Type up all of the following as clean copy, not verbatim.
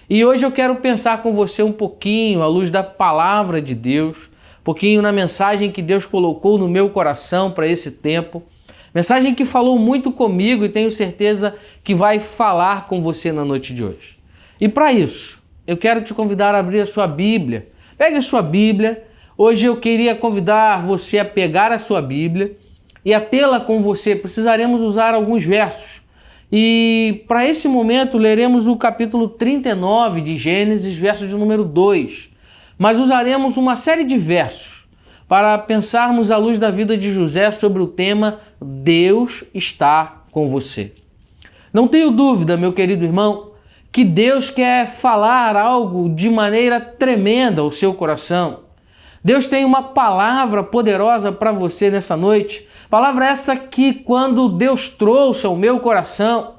E hoje eu quero pensar com você um pouquinho à luz da palavra de Deus, um pouquinho na mensagem que Deus colocou no meu coração para esse tempo. Mensagem que falou muito comigo e tenho certeza que vai falar com você na noite de hoje. E para isso, eu quero te convidar a abrir a sua Bíblia. Pegue a sua Bíblia. Hoje eu queria convidar você a pegar a sua Bíblia e a tê-la com você. Precisaremos usar alguns versos. E para esse momento leremos o capítulo 39 de Gênesis, verso de número 2. Mas usaremos uma série de versos para pensarmos à luz da vida de José sobre o tema Deus está com você. Não tenho dúvida, meu querido irmão, que Deus quer falar algo de maneira tremenda ao seu coração. Deus tem uma palavra poderosa para você nessa noite. Palavra essa que quando Deus trouxe ao meu coração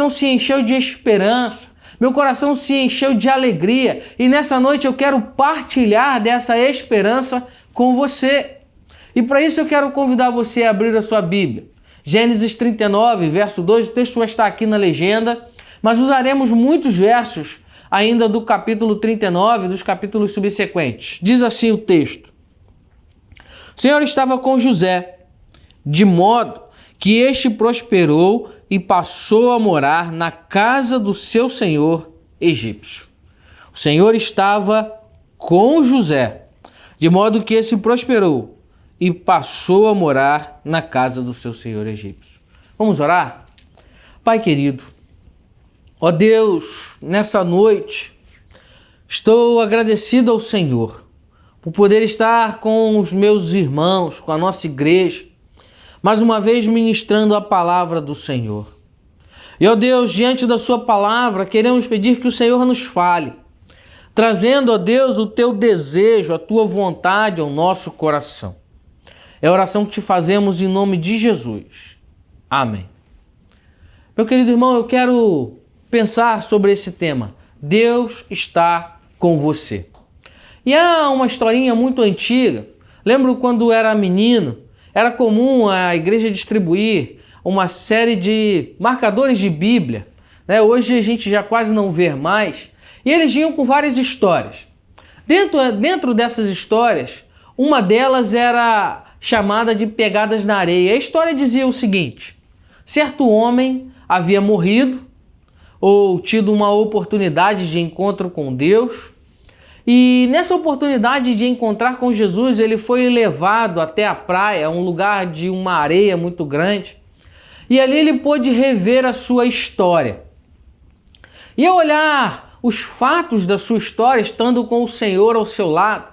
se encheu de esperança, meu coração se encheu de alegria. E nessa noite eu quero partilhar dessa esperança com você. E para isso eu quero convidar você a abrir a sua Bíblia. Gênesis 39, verso 2, o texto vai estar aqui na legenda, mas usaremos muitos versos ainda do capítulo 39, dos capítulos subsequentes. Diz assim o texto: O Senhor estava com José, de modo que este prosperou e passou a morar na casa do seu senhor egípcio. O Senhor estava com José, de modo que esse prosperou e passou a morar na casa do seu senhor egípcio. Vamos orar? Pai querido, ó Deus, nessa noite estou agradecido ao Senhor por poder estar com os meus irmãos, com a nossa igreja, mais uma vez ministrando a palavra do Senhor. E, ó Deus, diante da sua palavra, queremos pedir que o Senhor nos fale, trazendo, ó Deus, o teu desejo, a tua vontade ao nosso coração. É a oração que te fazemos em nome de Jesus. Amém. Meu querido irmão, eu quero pensar sobre esse tema. Deus está com você. E há uma historinha muito antiga. Lembro quando era menino, era comum a igreja distribuir uma série de marcadores de Bíblia. Hoje a gente já quase não vê mais. E eles vinham com várias histórias. Dentro dessas histórias, uma delas era chamada de Pegadas na Areia. A história dizia o seguinte: certo homem havia morrido ou tido uma oportunidade de encontro com Deus. E nessa oportunidade de encontrar com Jesus, ele foi levado até a praia, um lugar de uma areia muito grande. E ali ele pôde rever a sua história. E ao olhar os fatos da sua história, estando com o Senhor ao seu lado,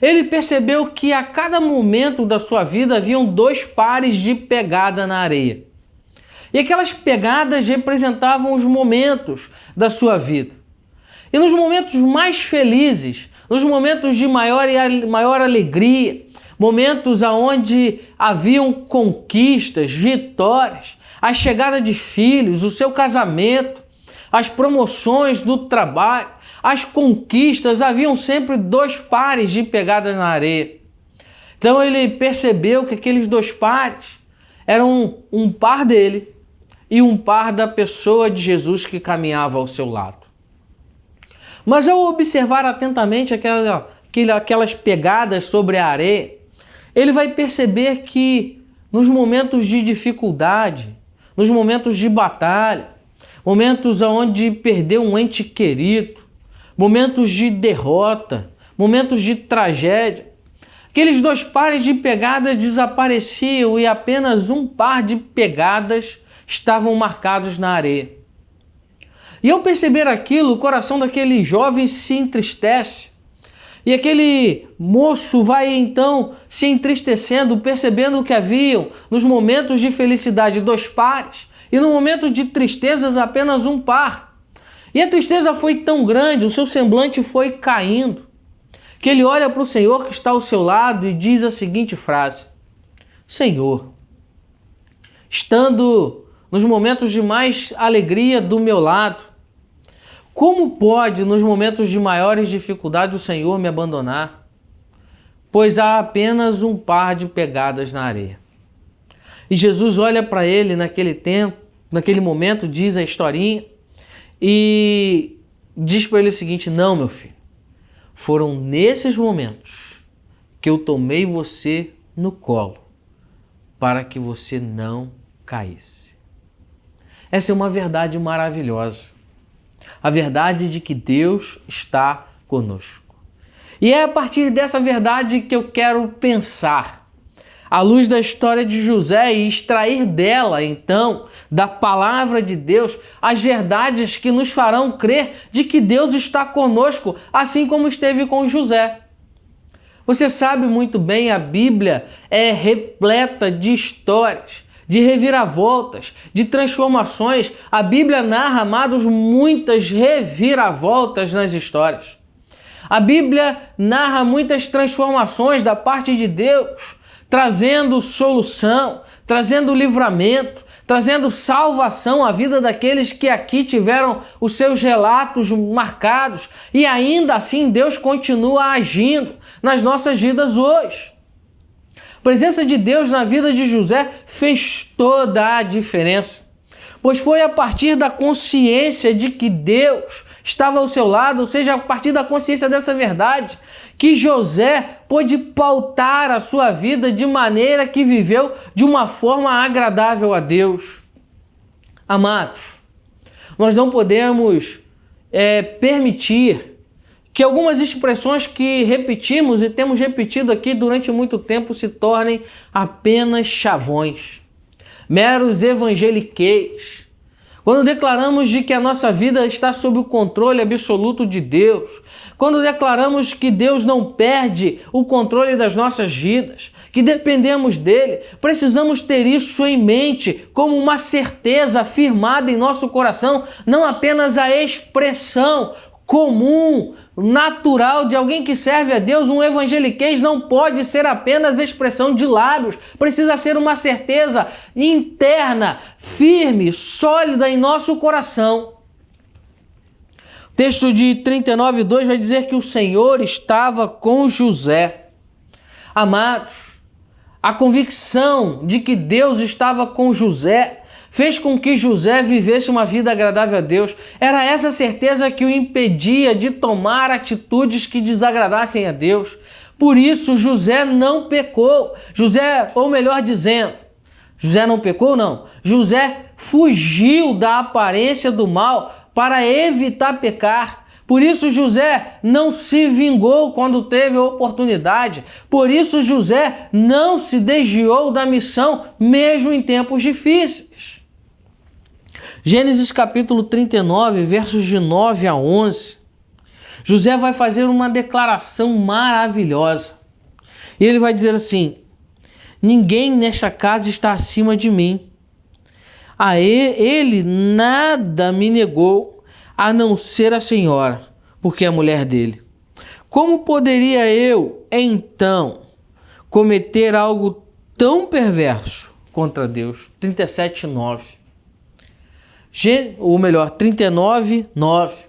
ele percebeu que a cada momento da sua vida haviam dois pares de pegada na areia. E aquelas pegadas representavam os momentos da sua vida. E nos momentos mais felizes, nos momentos de maior alegria, momentos onde haviam conquistas, vitórias, a chegada de filhos, o seu casamento, as promoções do trabalho, as conquistas, haviam sempre dois pares de pegadas na areia. Então ele percebeu que aqueles dois pares eram um par dele e um par da pessoa de Jesus que caminhava ao seu lado. Mas ao observar atentamente aquelas pegadas sobre a areia, ele vai perceber que nos momentos de dificuldade, nos momentos de batalha, momentos onde perdeu um ente querido, momentos de derrota, momentos de tragédia, aqueles dois pares de pegadas desapareciam e apenas um par de pegadas estavam marcados na areia. E ao perceber aquilo, o coração daquele jovem se entristece. E aquele moço vai então se entristecendo, percebendo que haviam nos momentos de felicidade dois pares e no momento de tristezas apenas um par. E a tristeza foi tão grande, o seu semblante foi caindo, que ele olha para o Senhor que está ao seu lado e diz a seguinte frase: Senhor, estando nos momentos de mais alegria do meu lado, como pode, nos momentos de maiores dificuldades, o Senhor me abandonar? Pois há apenas um par de pegadas na areia. E Jesus olha para ele naquele tempo, naquele momento, diz a historinha, e diz para ele o seguinte: não, meu filho, foram nesses momentos que eu tomei você no colo para que você não caísse. Essa é uma verdade maravilhosa. A verdade de que Deus está conosco. E é a partir dessa verdade que eu quero pensar, à luz da história de José, e extrair dela, então, da palavra de Deus, as verdades que nos farão crer de que Deus está conosco, assim como esteve com José. Você sabe muito bem, a Bíblia é repleta de histórias, de reviravoltas, de transformações. A Bíblia narra, amados, muitas reviravoltas nas histórias. A Bíblia narra muitas transformações da parte de Deus, trazendo solução, trazendo livramento, trazendo salvação à vida daqueles que aqui tiveram os seus relatos marcados. E ainda assim Deus continua agindo nas nossas vidas hoje. A presença de Deus na vida de José fez toda a diferença, pois foi a partir da consciência de que Deus estava ao seu lado, ou seja, a partir da consciência dessa verdade, que José pôde pautar a sua vida de maneira que viveu de uma forma agradável a Deus. Amados, nós não podemos permitir que algumas expressões que repetimos e temos repetido aqui durante muito tempo se tornem apenas chavões, meros evangeliqueis. Quando declaramos de que a nossa vida está sob o controle absoluto de Deus, quando declaramos que Deus não perde o controle das nossas vidas, que dependemos dele, precisamos ter isso em mente como uma certeza afirmada em nosso coração, não apenas a expressão comum, natural de alguém que serve a Deus. Um evangeliquez não pode ser apenas expressão de lábios, precisa ser uma certeza interna, firme, sólida em nosso coração. O texto de 39:2 vai dizer que o Senhor estava com José. Amados, a convicção de que Deus estava com José fez com que José vivesse uma vida agradável a Deus. Era essa certeza que o impedia de tomar atitudes que desagradassem a Deus. Por isso José não pecou. José, ou melhor dizendo, José não pecou, não. José fugiu da aparência do mal para evitar pecar. Por isso José não se vingou quando teve a oportunidade. Por isso José não se desviou da missão, mesmo em tempos difíceis. Gênesis capítulo 39, versos de 9 a 11. José vai fazer uma declaração maravilhosa. E ele vai dizer assim: ninguém nesta casa está acima de mim. Ele nada me negou, a não ser a senhora, porque é a mulher dele. Como poderia eu, então, cometer algo tão perverso contra Deus? 37:9. Ou melhor, 39:9.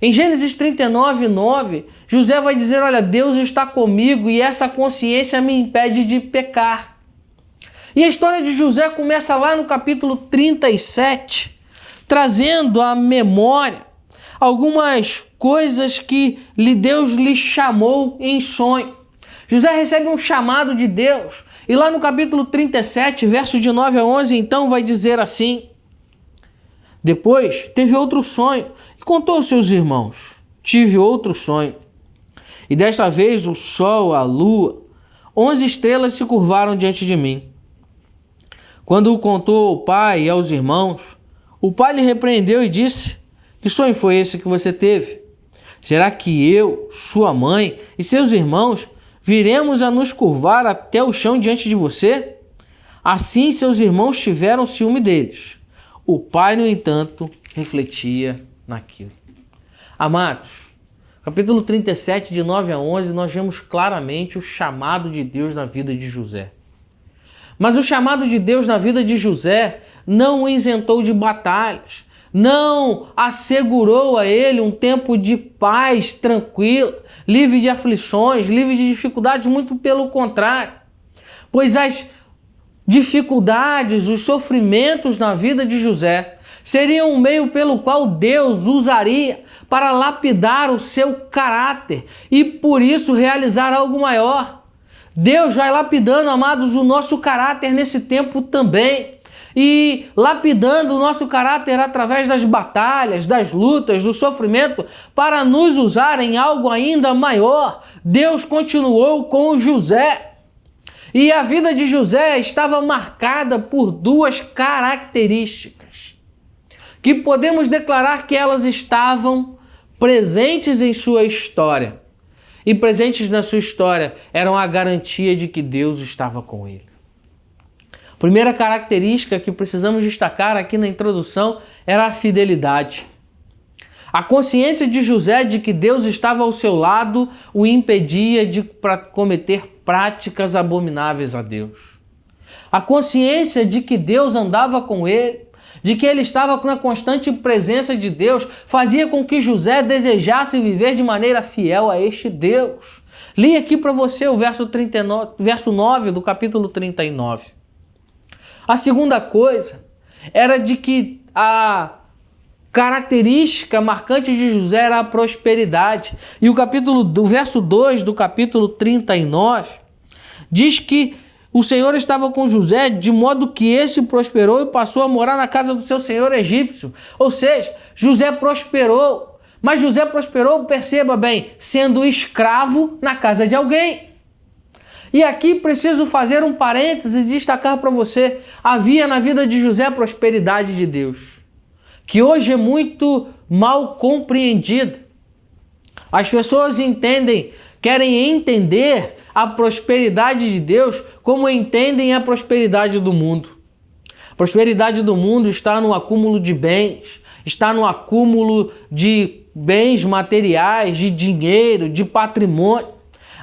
Em Gênesis 39:9, José vai dizer: olha, Deus está comigo e essa consciência me impede de pecar. E a história de José começa lá no capítulo 37, trazendo à memória algumas coisas que Deus lhe chamou em sonho. José recebe um chamado de Deus, e lá no capítulo 37, verso de 9 a 11, então vai dizer assim: depois teve outro sonho e contou aos seus irmãos: tive outro sonho, e desta vez o sol, a lua, 11 estrelas se curvaram diante de mim. Quando o contou ao pai e aos irmãos, o pai lhe repreendeu e disse: que sonho foi esse que você teve? Será que eu, sua mãe e seus irmãos viremos a nos curvar até o chão diante de você? Assim seus irmãos tiveram ciúme deles. O pai, no entanto, refletia naquilo. Amados, capítulo 37, de 9 a 11, nós vemos claramente o chamado de Deus na vida de José. Mas o chamado de Deus na vida de José não o isentou de batalhas, não assegurou a ele um tempo de paz tranquilo, livre de aflições, livre de dificuldades, muito pelo contrário. Pois as dificuldades, os sofrimentos na vida de José Seria um meio pelo qual Deus usaria para lapidar o seu caráter e por isso realizar algo maior. Deus vai lapidando, amados, o nosso caráter nesse tempo também. E lapidando o nosso caráter através das batalhas, das lutas, do sofrimento, para nos usar em algo ainda maior. Deus continuou com José. E a vida de José estava marcada por duas características, que podemos declarar que elas estavam presentes em sua história. E presentes na sua história eram a garantia de que Deus estava com ele. Primeira característica que precisamos destacar aqui na introdução era a fidelidade. A consciência de José de que Deus estava ao seu lado o impedia de cometer práticas abomináveis a Deus. A consciência de que Deus andava com ele, de que ele estava na constante presença de Deus, fazia com que José desejasse viver de maneira fiel a este Deus. Li aqui para você o verso 9 do capítulo 39. A segunda coisa era de que a característica marcante de José era a prosperidade. E o verso 2 do capítulo 39 diz que o Senhor estava com José de modo que esse prosperou e passou a morar na casa do seu senhor egípcio. Ou seja, José prosperou. Mas José prosperou, perceba bem, sendo escravo na casa de alguém. E aqui preciso fazer um parênteses e destacar para você, havia na vida de José a prosperidade de Deus, que hoje é muito mal compreendida. As pessoas querem entender a prosperidade de Deus como entendem a prosperidade do mundo. A prosperidade do mundo está no acúmulo de bens, está no acúmulo de bens materiais, de dinheiro, de patrimônio.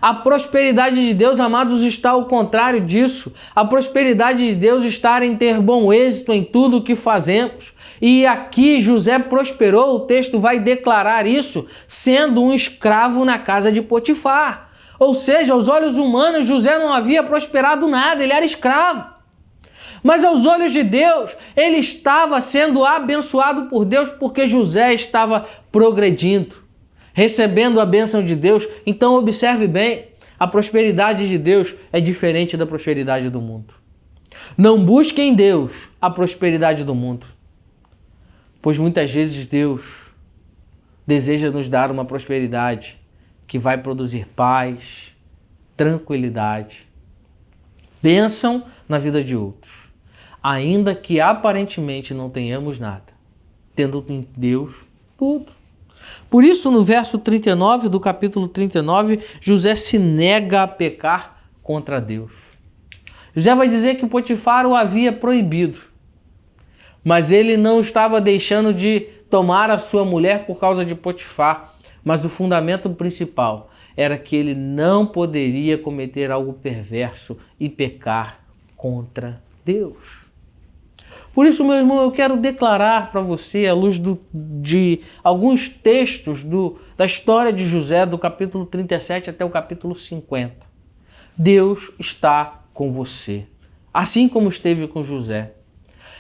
A prosperidade de Deus, amados, está ao contrário disso. A prosperidade de Deus está em ter bom êxito em tudo o que fazemos. E aqui José prosperou, o texto vai declarar isso, sendo um escravo na casa de Potifar. Ou seja, aos olhos humanos, José não havia prosperado nada, ele era escravo. Mas aos olhos de Deus, ele estava sendo abençoado por Deus porque José estava progredindo, recebendo a bênção de Deus. Então observe bem, a prosperidade de Deus é diferente da prosperidade do mundo. Não busque em Deus a prosperidade do mundo, pois muitas vezes Deus deseja nos dar uma prosperidade que vai produzir paz, tranquilidade, bênção na vida de outros, ainda que aparentemente não tenhamos nada, tendo em Deus tudo. Por isso, no verso 39 do capítulo 39, José se nega a pecar contra Deus. José vai dizer que Potifar o havia proibido, mas ele não estava deixando de tomar a sua mulher por causa de Potifar. Mas o fundamento principal era que ele não poderia cometer algo perverso e pecar contra Deus. Por isso, meu irmão, eu quero declarar para você, à luz de alguns textos da história de José, do capítulo 37 até o capítulo 50. Deus está com você, assim como esteve com José.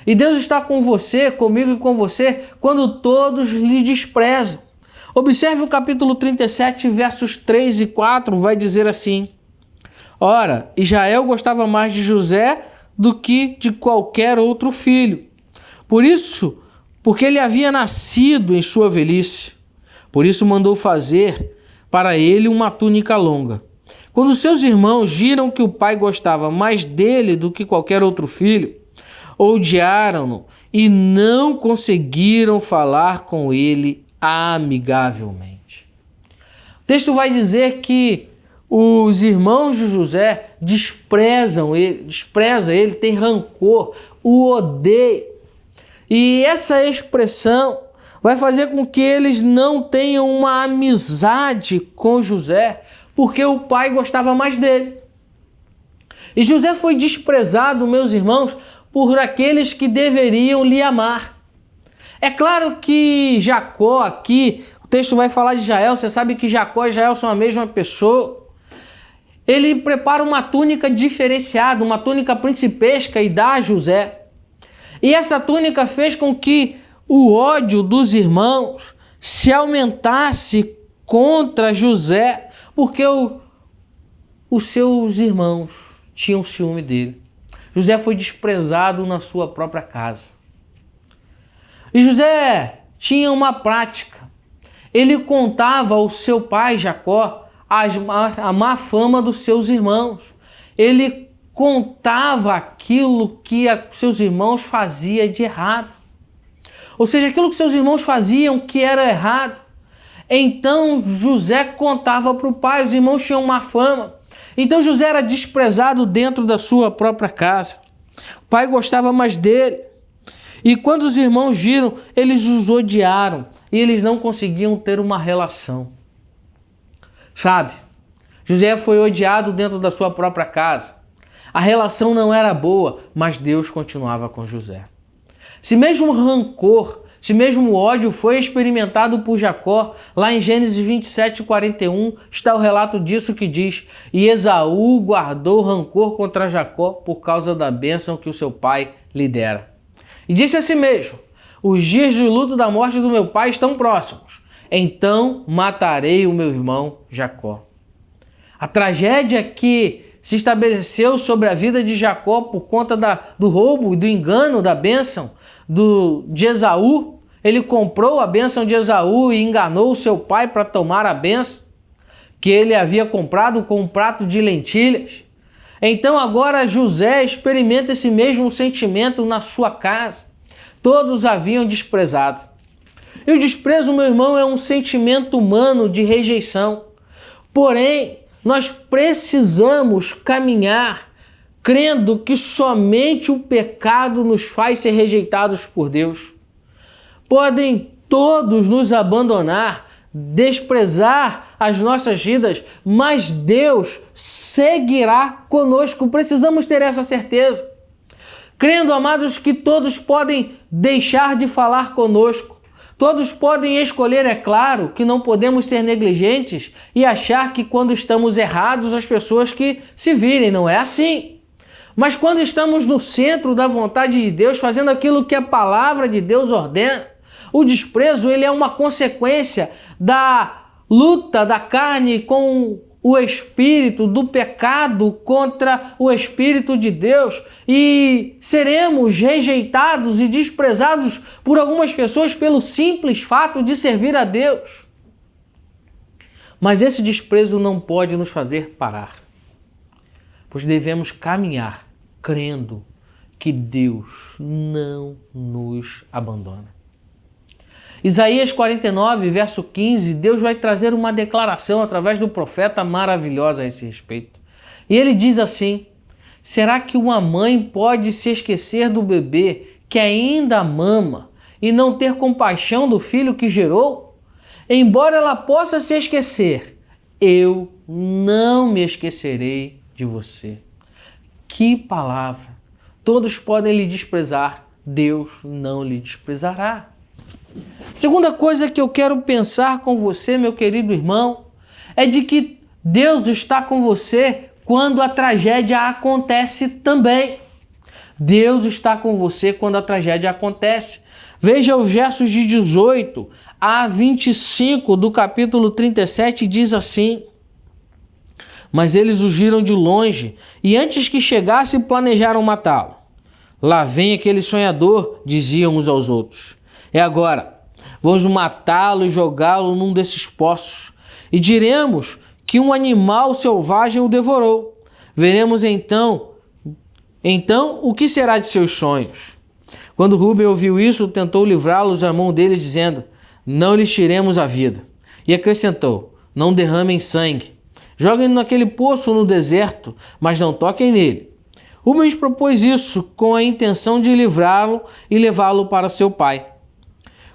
E Deus está com você, comigo e com você, quando todos lhe desprezam. Observe o capítulo 37, versos 3 e 4, vai dizer assim: Ora, Israel gostava mais de José do que de qualquer outro filho. Porque ele havia nascido em sua velhice. Por isso mandou fazer para ele uma túnica longa. Quando seus irmãos viram que o pai gostava mais dele do que qualquer outro filho, odiaram-no e não conseguiram falar com ele amigavelmente. O texto vai dizer que os irmãos de José desprezam ele, tem rancor, o odeiam. E essa expressão vai fazer com que eles não tenham uma amizade com José, porque o pai gostava mais dele. E José foi desprezado, meus irmãos, por aqueles que deveriam lhe amar. É claro que Jacó aqui, o texto vai falar de Israel, você sabe que Jacó e Israel são a mesma pessoa. Ele prepara uma túnica diferenciada, uma túnica principesca e dá a José. E essa túnica fez com que o ódio dos irmãos se aumentasse contra José, porque os seus irmãos tinham ciúme dele. José foi desprezado na sua própria casa. E José tinha uma prática. Ele contava ao seu pai Jacó a má fama dos seus irmãos. Ele contava aquilo que seus irmãos faziam de errado. Ou seja, aquilo que seus irmãos faziam que era errado. Então José contava para o pai, os irmãos tinham má fama. Então José era desprezado dentro da sua própria casa. O pai gostava mais dele. E quando os irmãos viram, eles os odiaram. E eles não conseguiam ter uma relação. Sabe? José foi odiado dentro da sua própria casa. A relação não era boa, mas Deus continuava com José. Se mesmo rancor, se mesmo ódio foi experimentado por Jacó, lá em Gênesis 27:41, está o relato disso que diz: e Esaú guardou rancor contra Jacó por causa da bênção que o seu pai lhe dera. E disse a si mesmo: os dias de luto da morte do meu pai estão próximos, então matarei o meu irmão Jacó. A tragédia que se estabeleceu sobre a vida de Jacó por conta do roubo e do engano da bênção de Esaú. Ele comprou a bênção de Esaú e enganou o seu pai para tomar a bênção que ele havia comprado com um prato de lentilhas. Então agora José experimenta esse mesmo sentimento na sua casa. Todos haviam desprezado. E o desprezo, meu irmão, é um sentimento humano de rejeição. Porém, nós precisamos caminhar crendo que somente o pecado nos faz ser rejeitados por Deus. Podem todos nos abandonar, desprezar as nossas vidas, mas Deus seguirá conosco. Precisamos ter essa certeza. Crendo, amados, que todos podem deixar de falar conosco. Todos podem escolher, é claro, que não podemos ser negligentes e achar que quando estamos errados as pessoas que se virem. Não é assim. Mas quando estamos no centro da vontade de Deus, fazendo aquilo que a palavra de Deus ordena, o desprezo ele é uma consequência da luta da carne com o espírito, do pecado contra o Espírito de Deus, e seremos rejeitados e desprezados por algumas pessoas pelo simples fato de servir a Deus. Mas esse desprezo não pode nos fazer parar, pois devemos caminhar crendo que Deus não nos abandona. Isaías 49, verso 15, Deus vai trazer uma declaração através do profeta maravilhosa a esse respeito. E ele diz assim: será que uma mãe pode se esquecer do bebê que ainda mama e não ter compaixão do filho que gerou? Embora ela possa se esquecer, eu não me esquecerei de você. Que palavra! Todos podem lhe desprezar, Deus não lhe desprezará. Segunda coisa que eu quero pensar com você, meu querido irmão, é de que Deus está com você quando a tragédia acontece também. Deus está com você quando a tragédia acontece. Veja os versos de 18 a 25 do capítulo 37, diz assim: mas eles o viram de longe e antes que chegasse planejaram matá-lo. Lá vem aquele sonhador, diziam uns aos outros. É agora, vamos matá-lo e jogá-lo num desses poços. E diremos que um animal selvagem o devorou. Veremos então o que será de seus sonhos. Quando Rúben ouviu isso, tentou livrá-los da mão dele, dizendo: não lhes tiremos a vida. E acrescentou: não derramem sangue. Joguem-no naquele poço no deserto, mas não toquem nele. Rubens propôs isso com a intenção de livrá-lo e levá-lo para seu pai.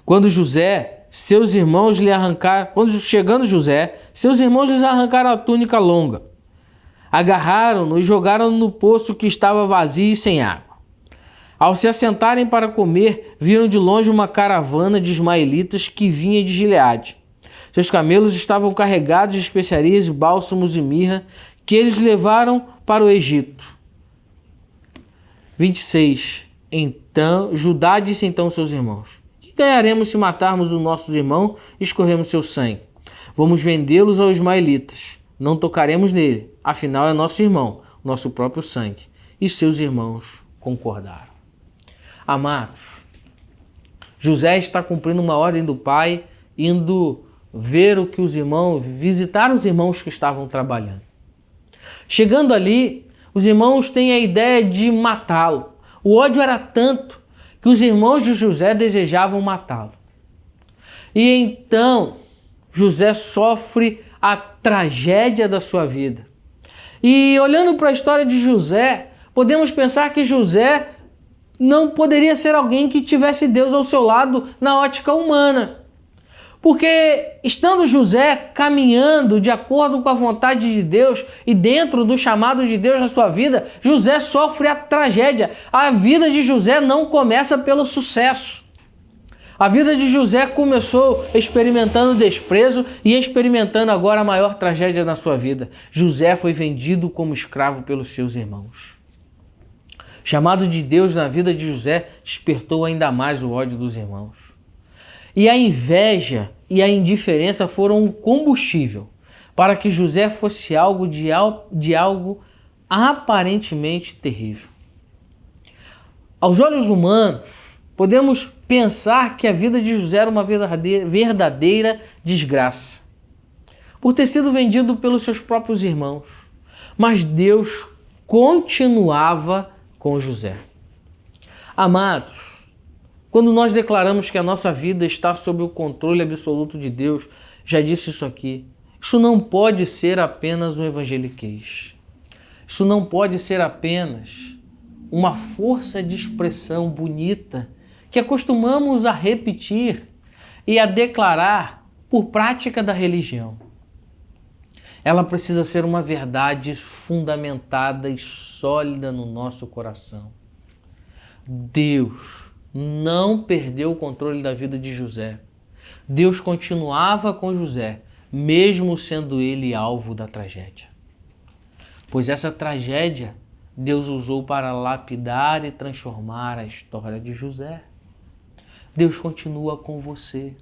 Quando chegando José, seus irmãos lhes arrancaram a túnica longa. Agarraram-no e jogaram-no no poço que estava vazio e sem água. Ao se assentarem para comer, viram de longe uma caravana de ismaelitas que vinha de Gileade. Seus camelos estavam carregados de especiarias, bálsamos e mirra, que eles levaram para o Egito. 26. Então, Judá disse então aos seus irmãos: ganharemos se matarmos os nossos irmãos e escorrermos seu sangue? Vamos vendê-los aos ismaelitas. Não tocaremos nele, afinal é nosso irmão, nosso próprio sangue. E seus irmãos concordaram. Amados, José está cumprindo uma ordem do pai, indo ver o que os irmãos, visitar os irmãos que estavam trabalhando. Chegando ali, os irmãos têm a ideia de matá-lo. O ódio era tanto que os irmãos de José desejavam matá-lo. E então, José sofre a tragédia da sua vida. E olhando para a história de José, podemos pensar que José não poderia ser alguém que tivesse Deus ao seu lado na ótica humana. Porque estando José caminhando de acordo com a vontade de Deus e dentro do chamado de Deus na sua vida, José sofre a tragédia. A vida de José não começa pelo sucesso. A vida de José começou experimentando desprezo e experimentando agora a maior tragédia na sua vida. José foi vendido como escravo pelos seus irmãos. O chamado de Deus na vida de José despertou ainda mais o ódio dos irmãos. E a inveja e a indiferença foram um combustível para que José fosse algo de algo aparentemente terrível. Aos olhos humanos, podemos pensar que a vida de José era uma verdadeira desgraça, por ter sido vendido pelos seus próprios irmãos. Mas Deus continuava com José. Amados, quando nós declaramos que a nossa vida está sob o controle absoluto de Deus, já disse isso aqui, isso não pode ser apenas um evangeliquez. Isso não pode ser apenas uma força de expressão bonita que acostumamos a repetir e a declarar por prática da religião. Ela precisa ser uma verdade fundamentada e sólida no nosso coração. Deus não perdeu o controle da vida de José. Deus continuava com José, mesmo sendo ele alvo da tragédia. Pois essa tragédia Deus usou para lapidar e transformar a história de José. Deus continua com você.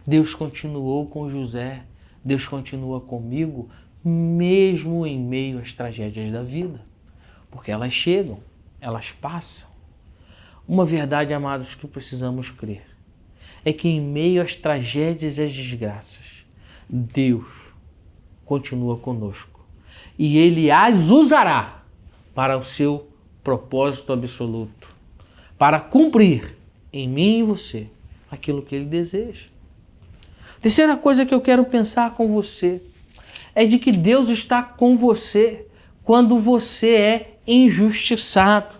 Deus continuou com José. Deus continua comigo, mesmo em meio às tragédias da vida. Porque elas chegam, elas passam. Uma verdade, amados, que precisamos crer é que em meio às tragédias e às desgraças, Deus continua conosco. E Ele as usará para o seu propósito absoluto, para cumprir em mim e você aquilo que Ele deseja. Terceira coisa que eu quero pensar com você é de que Deus está com você quando você é injustiçado.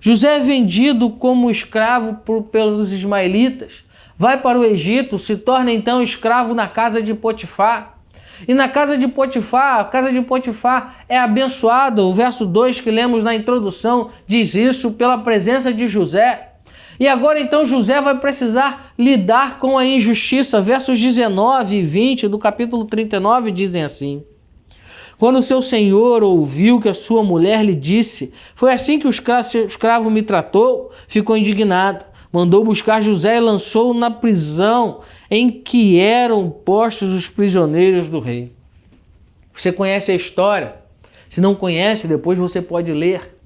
José é vendido como escravo pelos ismaelitas, vai para o Egito, se torna então escravo na casa de Potifar. E na casa de Potifar, a casa de Potifar é abençoada. O verso 2 que lemos na introdução diz isso, pela presença de José. E agora então José vai precisar lidar com a injustiça. Versos 19 e 20 do capítulo 39 dizem assim: quando seu senhor ouviu que a sua mulher lhe disse, foi assim que o escravo me tratou, ficou indignado. Mandou buscar José e lançou-o na prisão em que eram postos os prisioneiros do rei. Você conhece a história? Se não conhece, depois você pode ler.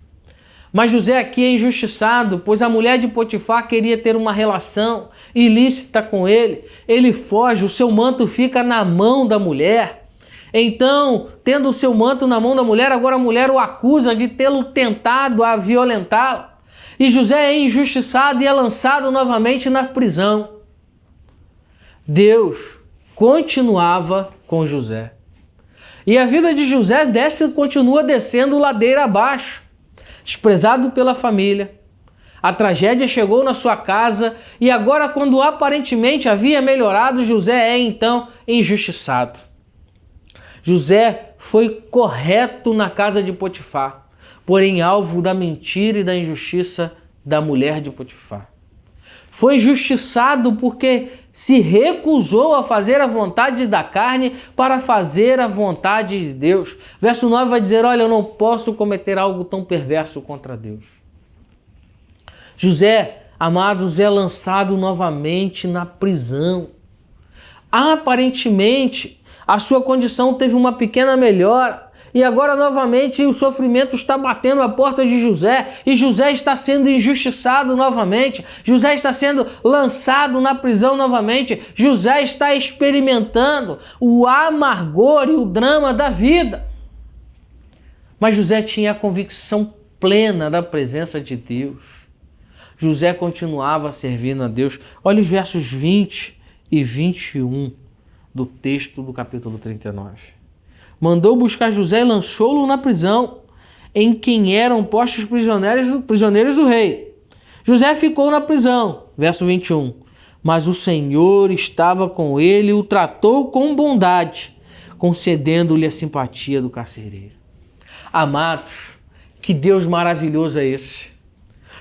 Mas José aqui é injustiçado, pois a mulher de Potifar queria ter uma relação ilícita com ele. Ele foge, o seu manto fica na mão da mulher. Então, tendo o seu manto na mão da mulher, agora a mulher o acusa de tê-lo tentado a violentá-la. E José é injustiçado e é lançado novamente na prisão. Deus continuava com José. E a vida de José continua descendo ladeira abaixo. Desprezado pela família, a tragédia chegou na sua casa e agora, quando aparentemente havia melhorado, José é então injustiçado. José foi correto na casa de Potifar, porém alvo da mentira e da injustiça da mulher de Potifar. Foi injustiçado porque se recusou a fazer a vontade da carne para fazer a vontade de Deus. Verso 9 vai dizer, olha, eu não posso cometer algo tão perverso contra Deus. José amados, é lançado novamente na prisão. Aparentemente, a sua condição teve uma pequena melhora e agora novamente o sofrimento está batendo a porta de José e José está sendo injustiçado novamente. José está sendo lançado na prisão novamente. José está experimentando o amargor e o drama da vida. Mas José tinha a convicção plena da presença de Deus. José continuava servindo a Deus. Olha os versos 20 e 21 do texto do capítulo 39. Mandou buscar José e lançou-lo na prisão, em quem eram postos prisioneiros do rei. José ficou na prisão, verso 21. Mas o Senhor estava com ele e o tratou com bondade, concedendo-lhe a simpatia do carcereiro. Amados, que Deus maravilhoso é esse.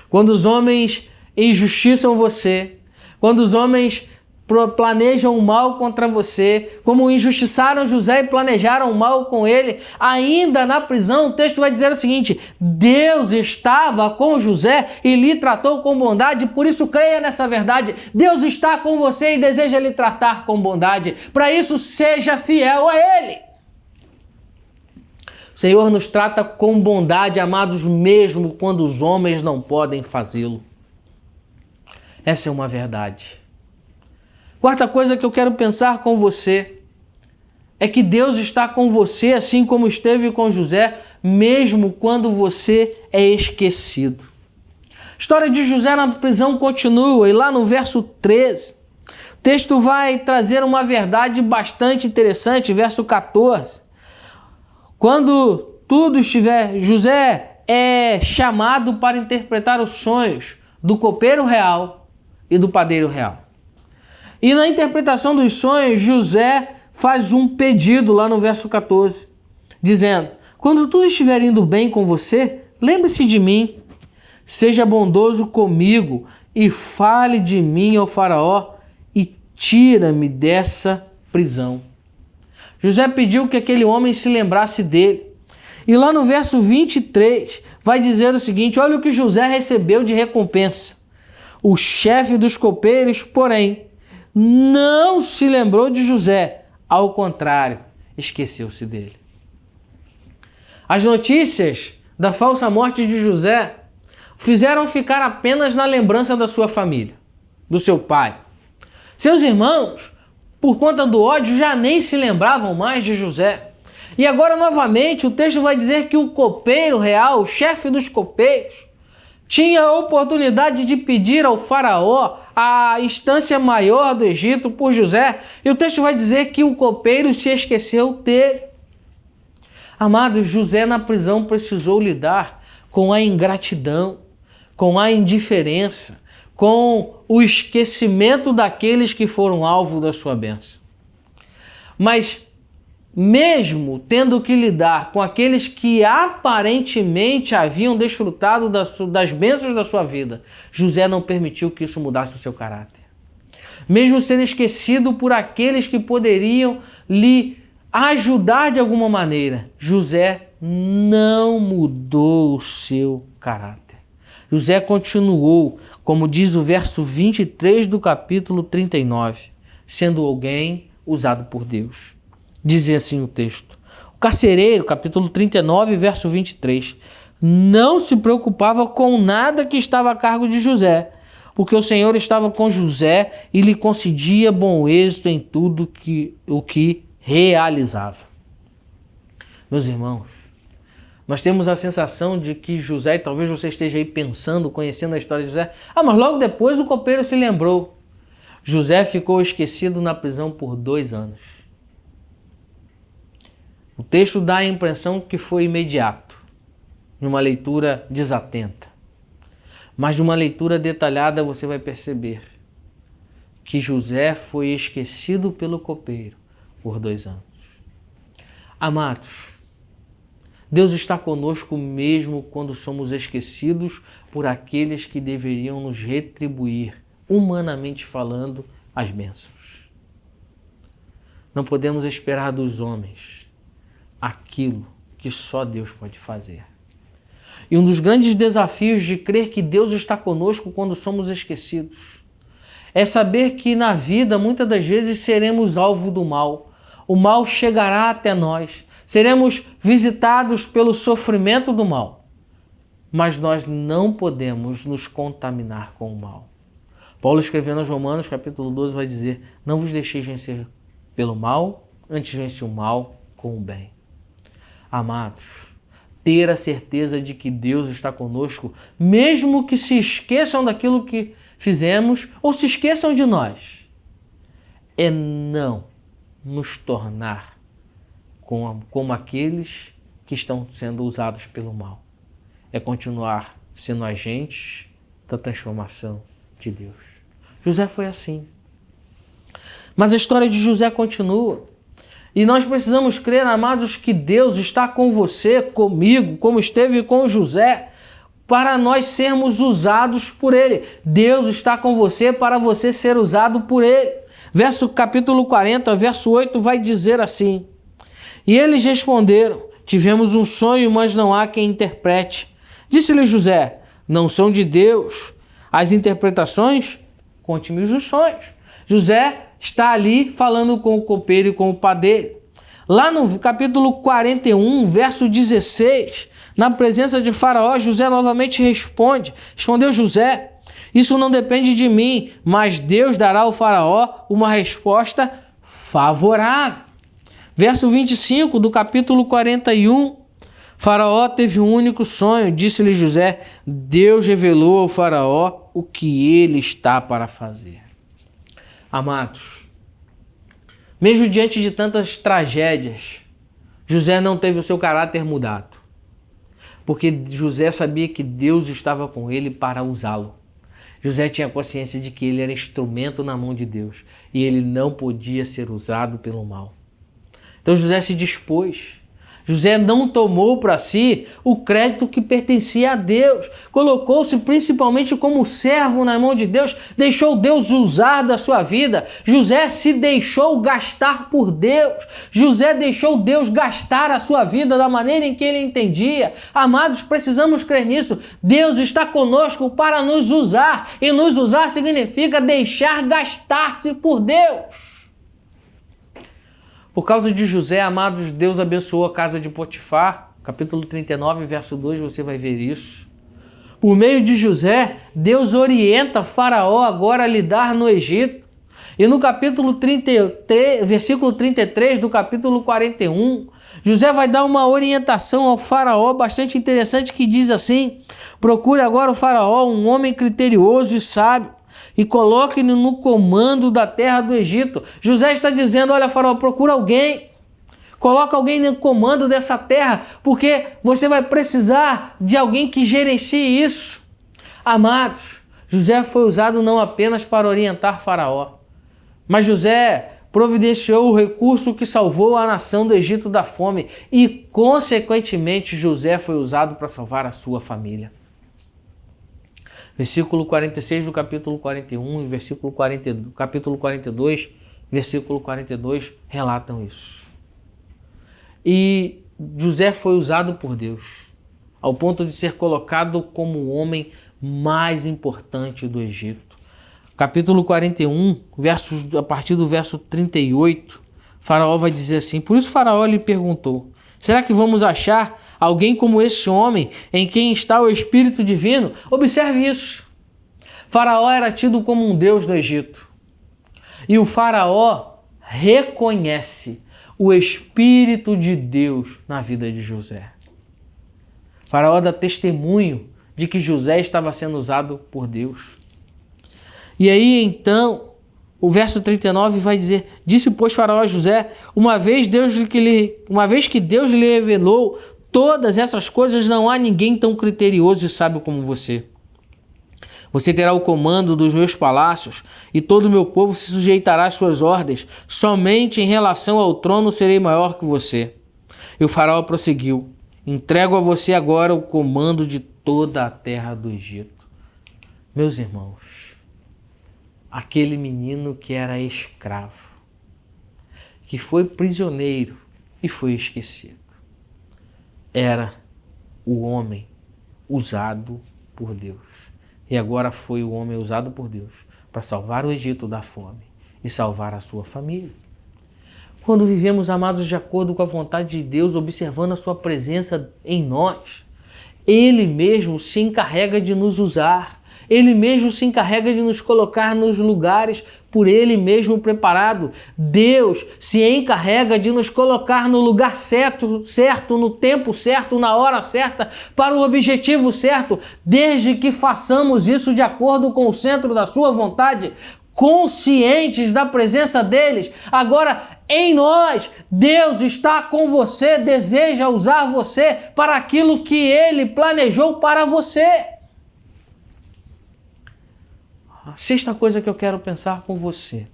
Quando os homens injustiçam você, quando os homens planejam o mal contra você, como injustiçaram José e planejaram o mal com ele, ainda na prisão, o texto vai dizer o seguinte: Deus estava com José e lhe tratou com bondade, por isso creia nessa verdade. Deus está com você e deseja lhe tratar com bondade. Para isso, seja fiel a Ele. O Senhor nos trata com bondade, amados, mesmo quando os homens não podem fazê-lo. Essa é uma verdade. Quarta coisa que eu quero pensar com você é que Deus está com você, assim como esteve com José, mesmo quando você é esquecido. A história de José na prisão continua e lá no verso 13, o texto vai trazer uma verdade bastante interessante, verso 14. Quando tudo estiver, José é chamado para interpretar os sonhos do copeiro real e do padeiro real. E na interpretação dos sonhos, José faz um pedido lá no verso 14, dizendo: quando tudo estiver indo bem com você, lembre-se de mim, seja bondoso comigo e fale de mim ao faraó e tira-me dessa prisão. José pediu que aquele homem se lembrasse dele. E lá no verso 23 vai dizer o seguinte: olha o que José recebeu de recompensa. O chefe dos copeiros, porém, não se lembrou de José, ao contrário, esqueceu-se dele. As notícias da falsa morte de José fizeram ficar apenas na lembrança da sua família, do seu pai. Seus irmãos, por conta do ódio, já nem se lembravam mais de José. E agora, novamente, o texto vai dizer que o copeiro real, o chefe dos copeiros, tinha a oportunidade de pedir ao faraó a instância maior do Egito por José. E o texto vai dizer que o copeiro se esqueceu dele. Amados, José na prisão precisou lidar com a ingratidão, com a indiferença, com o esquecimento daqueles que foram alvo da sua bênção. Mas mesmo tendo que lidar com aqueles que aparentemente haviam desfrutado das bênçãos da sua vida, José não permitiu que isso mudasse o seu caráter. Mesmo sendo esquecido por aqueles que poderiam lhe ajudar de alguma maneira, José não mudou o seu caráter. José continuou, como diz o verso 23 do capítulo 39, sendo alguém usado por Deus. Dizia assim o texto: o carcereiro, capítulo 39, verso 23, não se preocupava com nada que estava a cargo de José, porque o Senhor estava com José e lhe concedia bom êxito em tudo o que realizava. Meus irmãos, nós temos a sensação de que José, e talvez você esteja aí pensando, conhecendo a história de José, mas logo depois o copeiro se lembrou. José ficou esquecido na prisão por 2 anos. O texto dá a impressão que foi imediato, numa leitura desatenta. Mas de uma leitura detalhada você vai perceber que José foi esquecido pelo copeiro por 2 anos. Amados, Deus está conosco mesmo quando somos esquecidos por aqueles que deveriam nos retribuir, humanamente falando, as bênçãos. Não podemos esperar dos homens aquilo que só Deus pode fazer. E um dos grandes desafios de crer que Deus está conosco quando somos esquecidos é saber que na vida muitas das vezes seremos alvo do mal. O mal chegará até nós. Seremos visitados pelo sofrimento do mal. Mas nós não podemos nos contaminar com o mal. Paulo, escrevendo aos Romanos, capítulo 12, vai dizer: não vos deixeis vencer pelo mal, antes vence o mal com o bem. Amados, ter a certeza de que Deus está conosco, mesmo que se esqueçam daquilo que fizemos ou se esqueçam de nós, é não nos tornar como aqueles que estão sendo usados pelo mal. É continuar sendo agentes da transformação de Deus. José foi assim. Mas a história de José continua. E nós precisamos crer, amados, que Deus está com você, comigo, como esteve com José, para nós sermos usados por Ele. Deus está com você para você ser usado por Ele. Capítulo 40, verso 8 vai dizer assim: e eles responderam: tivemos um sonho, mas não há quem interprete. Disse-lhe José: não são de Deus as interpretações? Conte-me os sonhos. José está ali falando com o copeiro e com o padeiro. Lá no capítulo 41, verso 16, na presença de Faraó, José novamente respondeu José: isso não depende de mim, mas Deus dará ao Faraó uma resposta favorável. Verso 25 do capítulo 41, Faraó teve um único sonho, disse-lhe José: Deus revelou ao Faraó o que ele está para fazer. Amados, mesmo diante de tantas tragédias, José não teve o seu caráter mudado, porque José sabia que Deus estava com ele para usá-lo. José tinha consciência de que ele era instrumento na mão de Deus e ele não podia ser usado pelo mal. Então José se dispôs. José não tomou para si o crédito que pertencia a Deus. Colocou-se principalmente como servo na mão de Deus. Deixou Deus usar da sua vida. José se deixou gastar por Deus. José deixou Deus gastar a sua vida da maneira em que ele entendia. Amados, precisamos crer nisso. Deus está conosco para nos usar. E nos usar significa deixar gastar-se por Deus. Por causa de José, amados, Deus abençoou a casa de Potifar. Capítulo 39, verso 2, você vai ver isso. Por meio de José, Deus orienta Faraó agora a lidar no Egito. E no capítulo 33, versículo 33 do capítulo 41, José vai dar uma orientação ao Faraó bastante interessante que diz assim: procure agora o Faraó, um homem criterioso e sábio, e coloque-no no comando da terra do Egito. José está dizendo: olha, Faraó, procura alguém, coloca alguém no comando dessa terra, porque você vai precisar de alguém que gerencie isso. Amados, José foi usado não apenas para orientar Faraó, mas José providenciou o recurso que salvou a nação do Egito da fome e, consequentemente, José foi usado para salvar a sua família. Versículo 46 do capítulo 41 e capítulo 42, versículo 42 relatam isso. E José foi usado por Deus, ao ponto de ser colocado como o homem mais importante do Egito. Capítulo 41, a partir do verso 38, Faraó vai dizer assim: por isso Faraó lhe perguntou: será que vamos achar alguém como esse homem em quem está o Espírito Divino? Observe isso. Faraó era tido como um deus do Egito. E o Faraó reconhece o Espírito de Deus na vida de José. Faraó dá testemunho de que José estava sendo usado por Deus. E aí então, o verso 39 vai dizer: disse pois Faraó a José: uma vez que Deus lhe revelou todas essas coisas, não há ninguém tão criterioso e sábio como você. Você terá o comando dos meus palácios e todo o meu povo se sujeitará às suas ordens. Somente em relação ao trono serei maior que você. E o Faraó prosseguiu: entrego a você agora o comando de toda a terra do Egito. Meus irmãos, aquele menino que era escravo, que foi prisioneiro e foi esquecido, era o homem usado por Deus. E agora foi o homem usado por Deus para salvar o Egito da fome e salvar a sua família. Quando vivemos, amados, de acordo com a vontade de Deus, observando a sua presença em nós, Ele mesmo se encarrega de nos usar. Ele mesmo se encarrega de nos colocar nos lugares por Ele mesmo preparado. Deus se encarrega de nos colocar no lugar certo, no tempo certo, na hora certa, para o objetivo certo, desde que façamos isso de acordo com o centro da sua vontade, conscientes da presença deles. Agora, em nós, Deus está com você, deseja usar você para aquilo que Ele planejou para você. A sexta coisa que eu quero pensar com você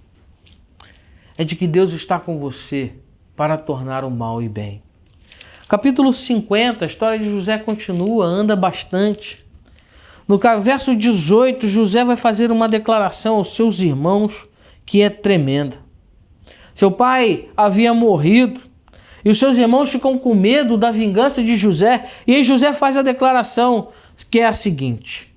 é de que Deus está com você para tornar o mal e bem. Capítulo 50, a história de José continua, anda bastante. No verso 18, José vai fazer uma declaração aos seus irmãos que é tremenda. Seu pai havia morrido e os seus irmãos ficam com medo da vingança de José. E aí José faz a declaração que é a seguinte: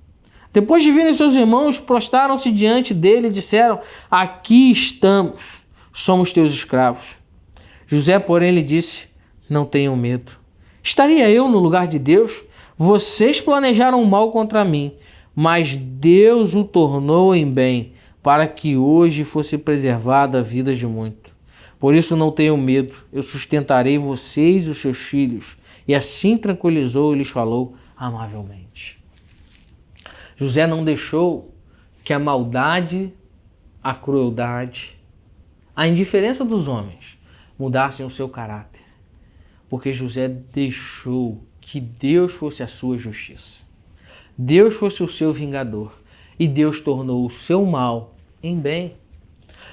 depois de virem seus irmãos, prostraram-se diante dele e disseram: aqui estamos, somos teus escravos. José, porém, lhe disse: não tenham medo. Estaria eu no lugar de Deus? Vocês planejaram o mal contra mim, mas Deus o tornou em bem, para que hoje fosse preservada a vida de muito. Por isso não tenham medo, eu sustentarei vocês e os seus filhos. E assim tranquilizou e lhes falou amavelmente. José não deixou que a maldade, a crueldade, a indiferença dos homens mudassem o seu caráter, porque José deixou que Deus fosse a sua justiça. Deus fosse o seu vingador e Deus tornou o seu mal em bem.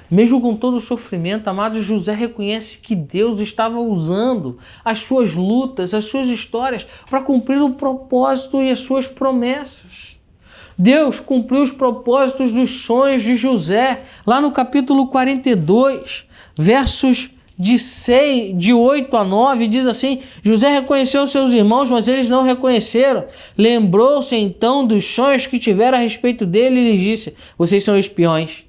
Mesmo com todo o sofrimento, amado, José reconhece que Deus estava usando as suas lutas, as suas histórias para cumprir o propósito e as suas promessas. Deus cumpriu os propósitos dos sonhos de José, lá no capítulo 42, versos de 8 a 9, diz assim: José reconheceu seus irmãos, mas eles não reconheceram. Lembrou-se então dos sonhos que tiveram a respeito dele e lhes disse: vocês são espiões.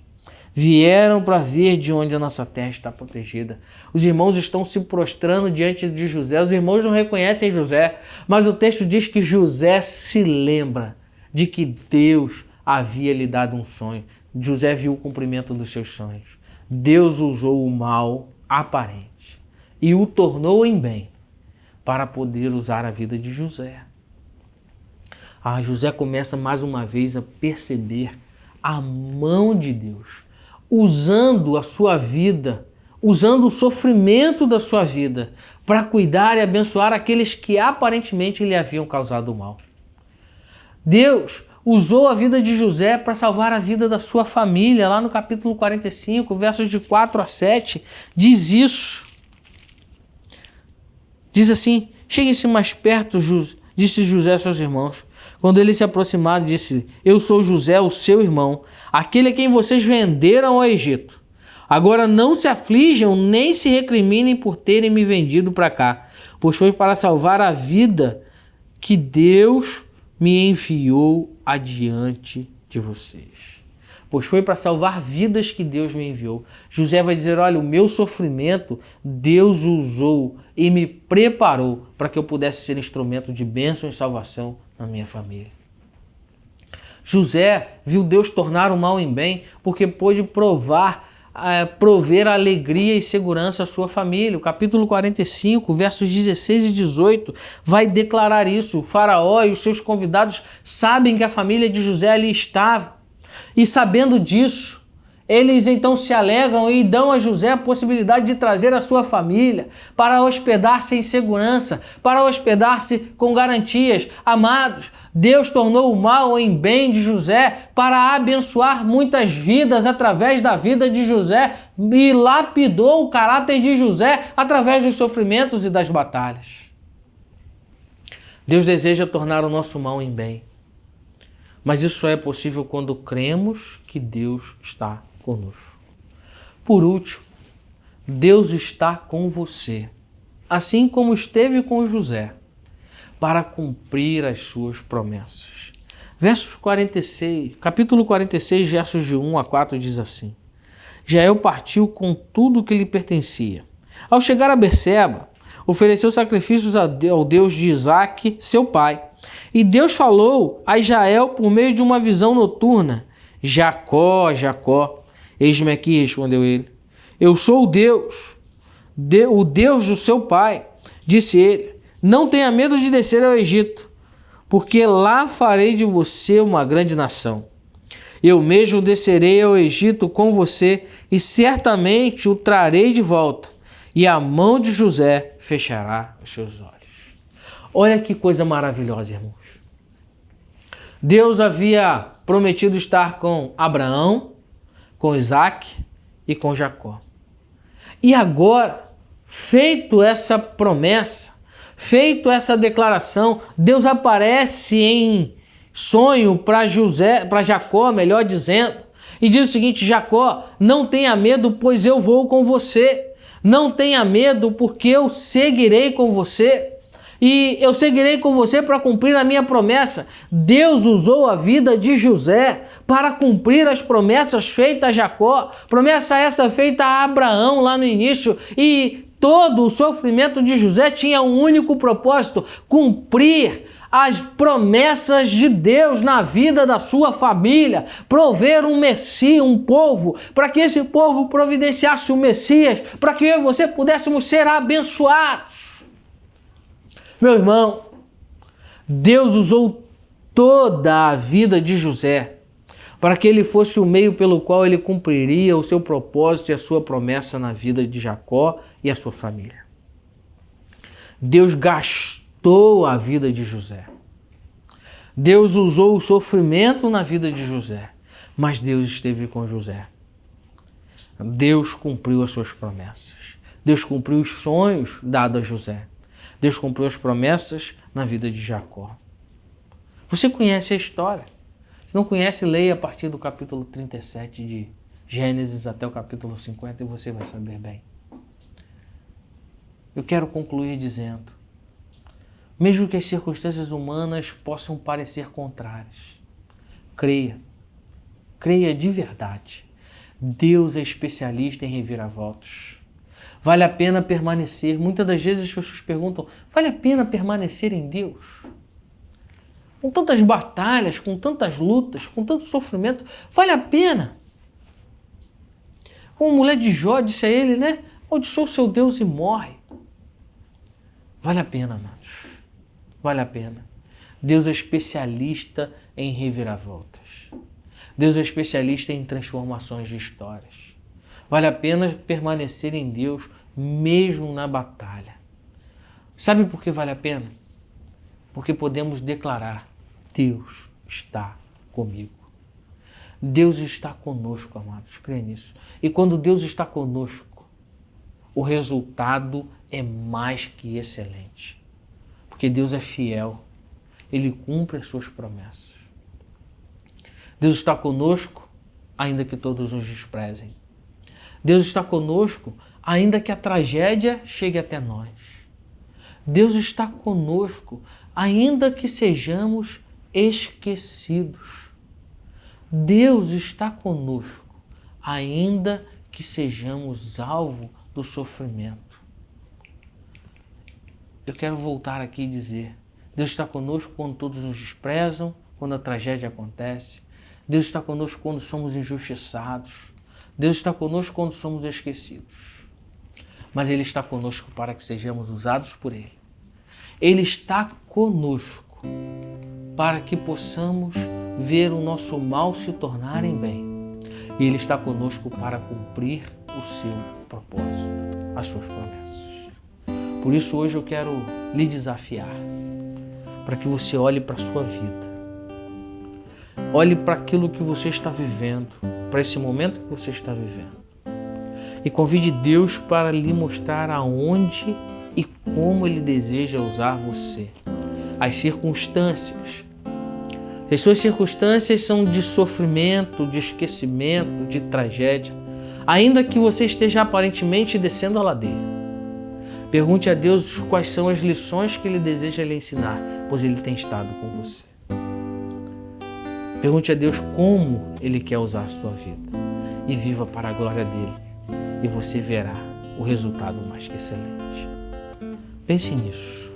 Vieram para ver de onde a nossa terra está protegida. Os irmãos estão se prostrando diante de José. Os irmãos não reconhecem José, mas o texto diz que José se lembra de que Deus havia lhe dado um sonho. José viu o cumprimento dos seus sonhos. Deus usou o mal aparente e o tornou em bem para poder usar a vida de José. José começa mais uma vez a perceber a mão de Deus, usando a sua vida, usando o sofrimento da sua vida para cuidar e abençoar aqueles que aparentemente lhe haviam causado mal. Deus usou a vida de José para salvar a vida da sua família. Lá no capítulo 45, versos de 4 a 7, diz isso. Diz assim: cheguem-se mais perto, disse José a seus irmãos. Quando eles se aproximaram, disse: eu sou José, o seu irmão, aquele a quem vocês venderam ao Egito. Agora não se aflijam nem se recriminem por terem me vendido para cá, pois foi para salvar a vida que Deus me enviou adiante de vocês. Pois foi para salvar vidas que Deus me enviou. José vai dizer: olha, o meu sofrimento Deus usou e me preparou para que eu pudesse ser instrumento de bênção e salvação na minha família. José viu Deus tornar o mal em bem porque pôde prover alegria e segurança à sua família. O capítulo 45, versos 16 e 18, vai declarar isso. O faraó e os seus convidados sabem que a família de José ali estava. E sabendo disso, eles então se alegram e dão a José a possibilidade de trazer a sua família para hospedar-se em segurança, para hospedar-se com garantias. Amados, Deus tornou o mal em bem de José para abençoar muitas vidas através da vida de José e lapidou o caráter de José através dos sofrimentos e das batalhas. Deus deseja tornar o nosso mal em bem, mas isso só é possível quando cremos que Deus está conosco. Por último, Deus está com você, assim como esteve com José, para cumprir as suas promessas. Versos 46, capítulo 46, versos de 1 a 4 diz assim: Jael partiu com tudo o que lhe pertencia. Ao chegar a Berseba, ofereceu sacrifícios ao Deus de Isaque, seu pai. E Deus falou a Jael por meio de uma visão noturna: Jacó, Jacó. Eis-me aqui, respondeu ele. Eu sou o Deus do seu pai. Disse ele: Não tenha medo de descer ao Egito, porque lá farei de você uma grande nação. Eu mesmo descerei ao Egito com você e certamente o trarei de volta, e a mão de José fechará os seus olhos. Olha que coisa maravilhosa, irmãos. Deus havia prometido estar com Abraão, com Isaque e com Jacó. E agora, feito essa promessa, feito essa declaração, Deus aparece em sonho para Jacó, melhor dizendo, e diz o seguinte: Jacó, não tenha medo, pois eu vou com você. Não tenha medo, porque eu seguirei com você. E eu seguirei com você para cumprir a minha promessa. Deus usou a vida de José para cumprir as promessas feitas a Jacó. Promessa essa feita a Abraão lá no início. E todo o sofrimento de José tinha um único propósito: cumprir as promessas de Deus na vida da sua família, prover um Messias, um povo, para que esse povo providenciasse o Messias, para que eu e você pudéssemos ser abençoados. Meu irmão, Deus usou toda a vida de José para que ele fosse o meio pelo qual ele cumpriria o seu propósito e a sua promessa na vida de Jacó e a sua família. Deus gastou a vida de José. Deus usou o sofrimento na vida de José, mas Deus esteve com José. Deus cumpriu as suas promessas. Deus cumpriu os sonhos dados a José. Deus cumpriu as promessas na vida de Jacó. Você conhece a história. Se não conhece, leia a partir do capítulo 37 de Gênesis até o capítulo 50 e você vai saber bem. Eu quero concluir dizendo: mesmo que as circunstâncias humanas possam parecer contrárias, creia de verdade. Deus é especialista em reviravoltas. Vale a pena permanecer. Muitas das vezes as pessoas perguntam: vale a pena permanecer em Deus? Com tantas batalhas, com tantas lutas, com tanto sofrimento, vale a pena? Como a mulher de Jó disse a ele, né? Amaldiçoa o seu Deus e morre. Vale a pena, amados. Vale a pena. Deus é especialista em reviravoltas. Deus é especialista em transformações de histórias. Vale a pena permanecer em Deus mesmo na batalha. Sabe por que vale a pena? Porque podemos declarar: Deus está comigo. Deus está conosco, amados. Creia nisso. E quando Deus está conosco, o resultado é mais que excelente. Porque Deus é fiel. Ele cumpre as suas promessas. Deus está conosco, ainda que todos nos desprezem. Deus está conosco, ainda que a tragédia chegue até nós. Deus está conosco, ainda que sejamos esquecidos. Deus está conosco, ainda que sejamos alvo do sofrimento. Eu quero voltar aqui e dizer: Deus está conosco quando todos nos desprezam, quando a tragédia acontece. Deus está conosco quando somos injustiçados. Deus está conosco quando somos esquecidos. Mas Ele está conosco para que sejamos usados por Ele. Ele está conosco para que possamos ver o nosso mal se tornar em bem. E Ele está conosco para cumprir o seu propósito, as suas promessas. Por isso hoje eu quero lhe desafiar para que você olhe para a sua vida. Olhe para aquilo que você está vivendo, para esse momento que você está vivendo. E convide Deus para lhe mostrar aonde e como Ele deseja usar você. As circunstâncias. As suas circunstâncias são de sofrimento, de esquecimento, de tragédia. Ainda que você esteja aparentemente descendo a ladeira. Pergunte a Deus quais são as lições que Ele deseja lhe ensinar, pois Ele tem estado com você. Pergunte a Deus como Ele quer usar a sua vida e viva para a glória dEle e você verá o resultado mais que excelente. Pense nisso.